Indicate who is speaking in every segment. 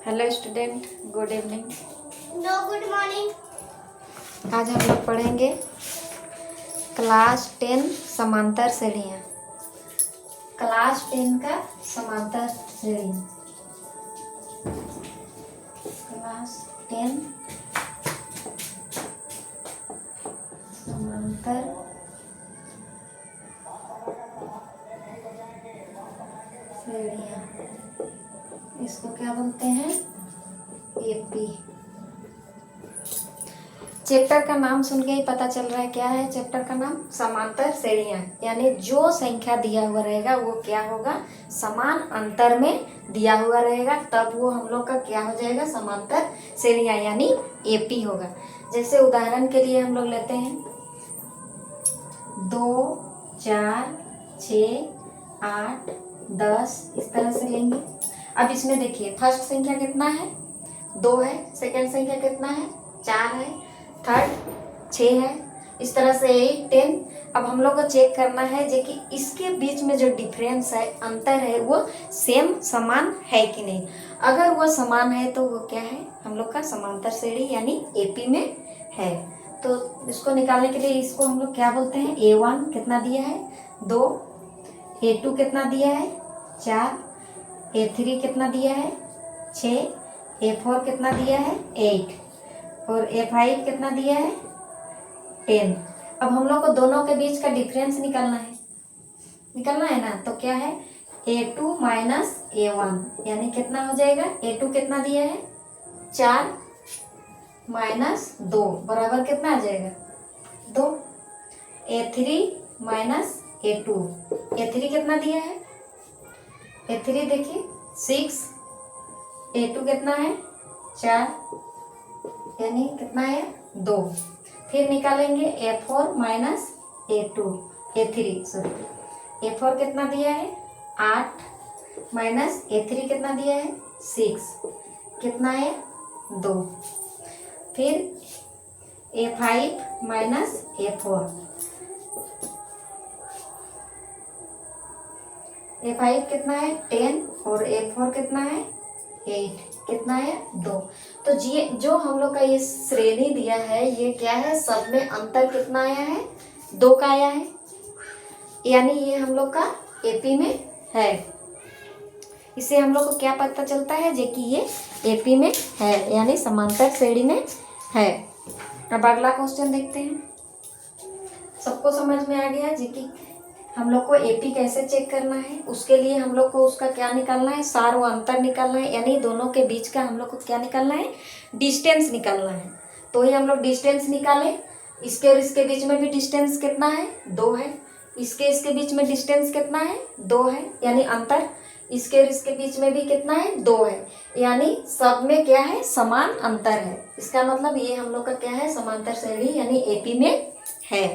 Speaker 1: Hello student, good evening.
Speaker 2: No good morning.
Speaker 1: आज हम लोग पढ़ेंगे क्लास 10 समांतर श्रेणियाँ। क्लास 10 का समांतर श्रेणी, क्लास 10 समांतर श्रेणियाँ, इसको क्या बोलते हैं? एपी। चैप्टर का नाम सुन के ही पता चल रहा है क्या है चैप्टर का नाम? समांतर श्रेणियाँ। यानी जो संख्या दिया हुआ रहेगा वो क्या होगा? समान अंतर में दिया हुआ रहेगा, तब वो हम लोग का क्या हो जाएगा? समांतर श्रेणियाँ यानी एपी होगा। जैसे उदाहरण के लिए हम लोग लेते हैं 2, 4, 6, 8, 10, इस तरह से लेंगे। अब इसमें देखिए फर्स्ट संख्या कितना है? 2 है। सेकंड संख्या कितना है? 4 है। थर्ड 6 है। इस तरह से 8, 10। अब हम लोग को चेक करना है जो कि इसके बीच में जो डिफरेंस है, अंतर है, वो सेम समान है कि नहीं। अगर वो समान है तो वो क्या है? हम लोग का समांतर श्रेणी यानी एपी में है। तो इसको निकालने के लिए इसको हम लोग क्या बोलते हैं? A1 कितना दिया है? 2। A2 कितना दिया है? 4। A3 कितना दिया है? 6। A4 कितना दिया है? 8। और A5 कितना दिया है? 10। अब हम लोग को दोनों के बीच का डिफरेंस निकालना है ना। तो क्या है? A2 माइनस A1 यानी कितना हो जाएगा? A2 कितना दिया है? 4 माइनस 2 बराबर कितना आ जाएगा? 2। A3 माइनस A2, A3 कितना दिया है? A3 देखिए 6। A2 कितना है? 4 यानी कितना है? 2। फिर निकालेंगे A4 minus A3 sorry. A4 कितना दिया है? 8 माइनस A3 कितना दिया है? 6 कितना है? 2। फिर A5 माइनस A4, A5 कितना है? 10 और A4 कितना है? 8 कितना है? 2। तो जी जो हम लोग का ये श्रेणी दिया है ये क्या है? सब में अंतर कितना आया है? 2 का आया है। यानी ये हम लोग का एपी में है। इससे हम लोग को क्या पता चलता है? जे कि ये एपी में है यानी समांतर श्रेणी में है। अब अगला क्वेश्चन देखते हैं। सबको समझ में आ गया जी कि हम लोग को एपी कैसे चेक करना है? उसके लिए हम लोग को उसका क्या निकालना है? सार व अंतर निकालना है। यानी दोनों के बीच का हम लोग को क्या निकालना है? डिस्टेंस निकालना है। तो ही हम लोग डिस्टेंस निकालें। इसके और इसके बीच में भी डिस्टेंस कितना है? 2 है। इसके बीच में डिस्टेंस कितना है? 2 है यानी अंतर। इसके और इसके बीच में भी कितना है? 2 है। यानी सब में क्या है? समान अंतर है। इसका मतलब ये हम लोग का क्या है? समांतर श्रेणी यानी एपी में है।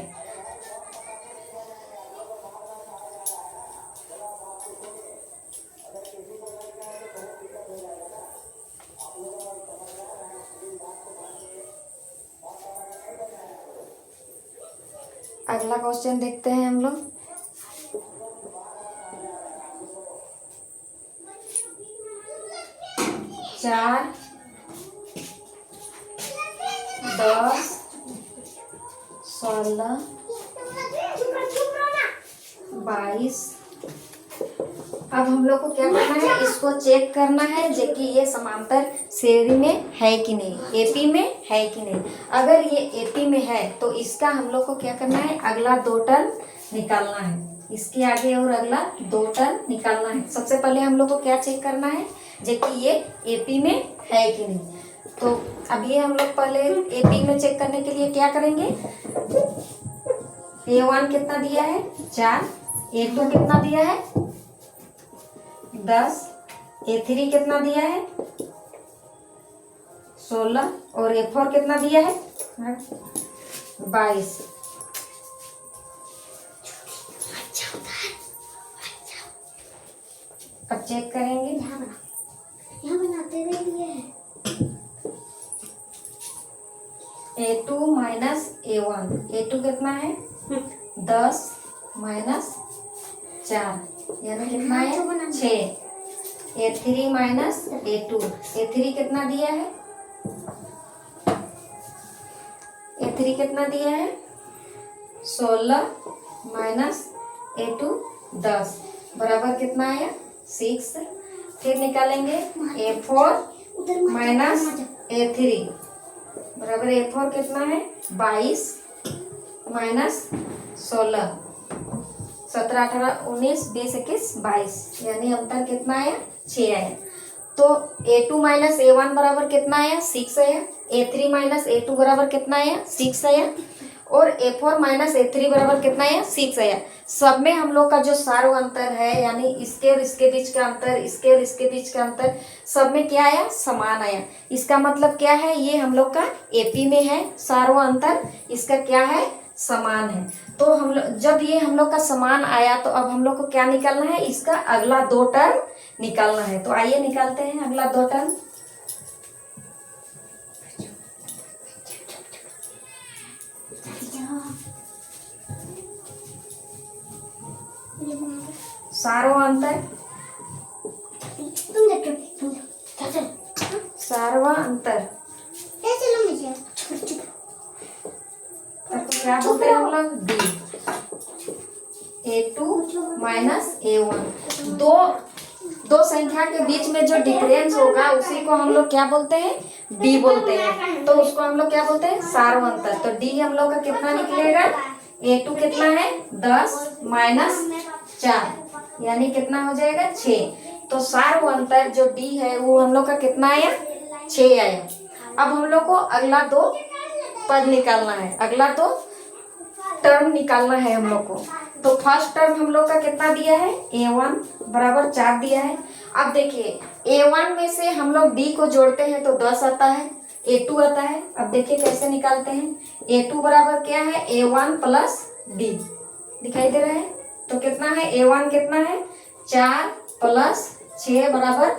Speaker 1: अगला क्वेश्चन देखते हैं हम लोग। चार, 10, 16, 22। अब हम लोग को क्या करना है? इसको चेक करना है जो कि ये समांतर श्रेणी में है कि नहीं, एपी में है कि नहीं। अगर ये एपी में है तो इसका हम लोग को क्या करना है? अगला 2 टर्म निकालना है। इसके आगे और अगला 2 टर्म निकालना है। सबसे पहले हम लोग को क्या चेक करना है? जो कि ये एपी में है कि नहीं। तो अब ये हम लोग पहले एपी में चेक करने के लिए क्या करेंगे? A1 कितना दिया है? 4। A2 कितना दिया है? 10। A3 कितना दिया है? 16 और A4 कितना दिया है? 22। अब चेक करेंगे।
Speaker 2: यहाँ बनाते रहिए।
Speaker 1: A2 माइनस A1, A2 कितना है? 10 माइनस 4 यानी कितना है? 6। A3 minus A2। A3 कितना दिया है? A3 कितना दिया है? 16 माइनस A2 10 बराबर कितना आया? 6। फिर निकालेंगे A4 माइनस A3 बराबर A4 कितना है? 22 माइनस 16 17 18 19 20 21 22 यानी अंतर कितना आया? 6 आया। तो A2 माइनस A1 बराबर कितना आया? 6 आया। A3 माइनस A2 बराबर कितना आया? 6 आया। और A4 माइनस A3 बराबर कितना आया? 6 आया। सब में हम लोग का जो सारो अंतर है यानी इसके और इसके बीच का अंतर, इसके और इसके बीच का अंतर, सब में क्या आया? समान आया। इसका मतलब क्या है? ये हम लोग का AP में है सारो अंतर, इसका क्या है? समान है। तो हम लोग जब ये हम लोग का समान आया तो अब हम लोग को क्या निकालना है? इसका अगला 2 टर्म निकालना है। तो आइए निकालते हैं अगला 2 टर्म। सारो अंतर,
Speaker 2: तुम देखो
Speaker 1: सारवा अंतर
Speaker 2: चलो मुझे
Speaker 1: तो क्या बोलते हैं हम लोग? D A2 minus A1। दो संख्या के बीच में जो डिफरेंस होगा उसी को हम लोग क्या बोलते हैं? D बोलते हैं। तो उसको हम लोग क्या बोलते हैं? सारो अंतर। तो D हम लोग का कितना निकलेगा? A2 कितना है? 10 माइनस 4 यानी कितना हो जाएगा? 6। तो सारो अंतर जो D है वो हम लोग का कितना आया? 6 आया। अब हम लोग को अगला 2 पद निकालना है, अगला 2 टर्म निकालना है हम लोग को। तो फर्स्ट टर्म हम लोग का कितना दिया है? A1 बराबर 4 दिया है। अब देखिए A1 में से हम लोग D को जोड़ते हैं तो 10 आता है, A2 आता है। अब देखिए कैसे निकालते हैं। A2 बराबर क्या है? A1 प्लस D दिखाई दे रहा है। तो कितना है? A1 कितना है? 4 प्लस 6 बराबर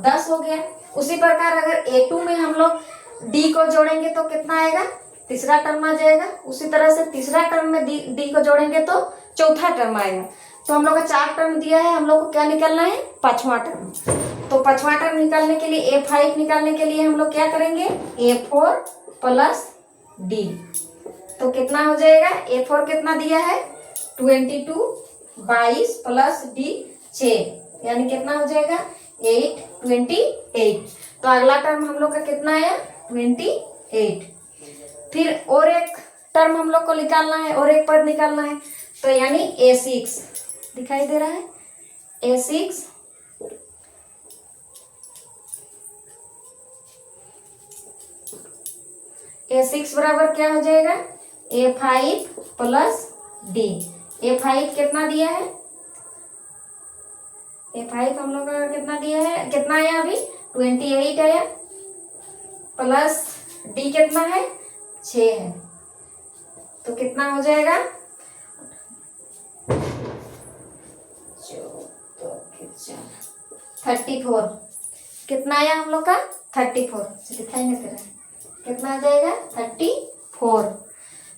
Speaker 1: 10 हो गया। उसी प्रकार अगर A2 में हम लोग D को जोड़ेंगे तो कितना आएगा? तीसरा टर्म आ जाएगा। उसी तरह से तीसरा टर्म में D को जोड़ेंगे तो चौथा टर्म आएगा। तो हम लोग का 4 टर्म दिया है, हम लोग को क्या निकालना है? 5वां टर्म। तो 5वां टर्म निकालने के लिए A5 निकालने के लिए हम लोग क्या करेंगे? A4 plus D। तो कितना हो जाएगा? A4 कितना दिया है? 22 22 प्लस D 6 यानी कितना हो जाएगा? 8 28। तो अगला टर्म हम लोग का कितना आया? 28। फिर और एक टर्म हम लोग को निकालना है, और एक पद निकालना है। तो यानी A6 दिखाई दे रहा है। A6 A6 बराबर क्या हो जाएगा? A5 plus D। A5 कितना दिया है? A5 हम लोग का कितना दिया है? कितना आया अभी? 28 आया। प्लस D कितना है? 6 है। तो कितना हो जाएगा? 34। कितना आया हम लोग का? 34 दिखाएंगे तेरा कितना आ जाएगा? 34।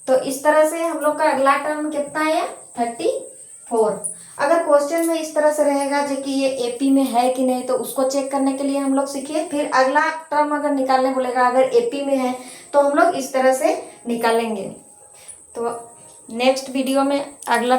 Speaker 1: तो इस तरह से हम लोग का अगला टर्म कितना आया? 34। अगर क्वेश्चन में इस तरह से रहेगा जो कि ये AP में है कि नहीं तो उसको चेक करने के लिए हम लोग सीखिए। फिर अगला टर्म अगर निकालने बोलेगा अगर AP में है तो हम लोग इस तरह से निकालेंगे। तो नेक्स्ट वीडियो में अगला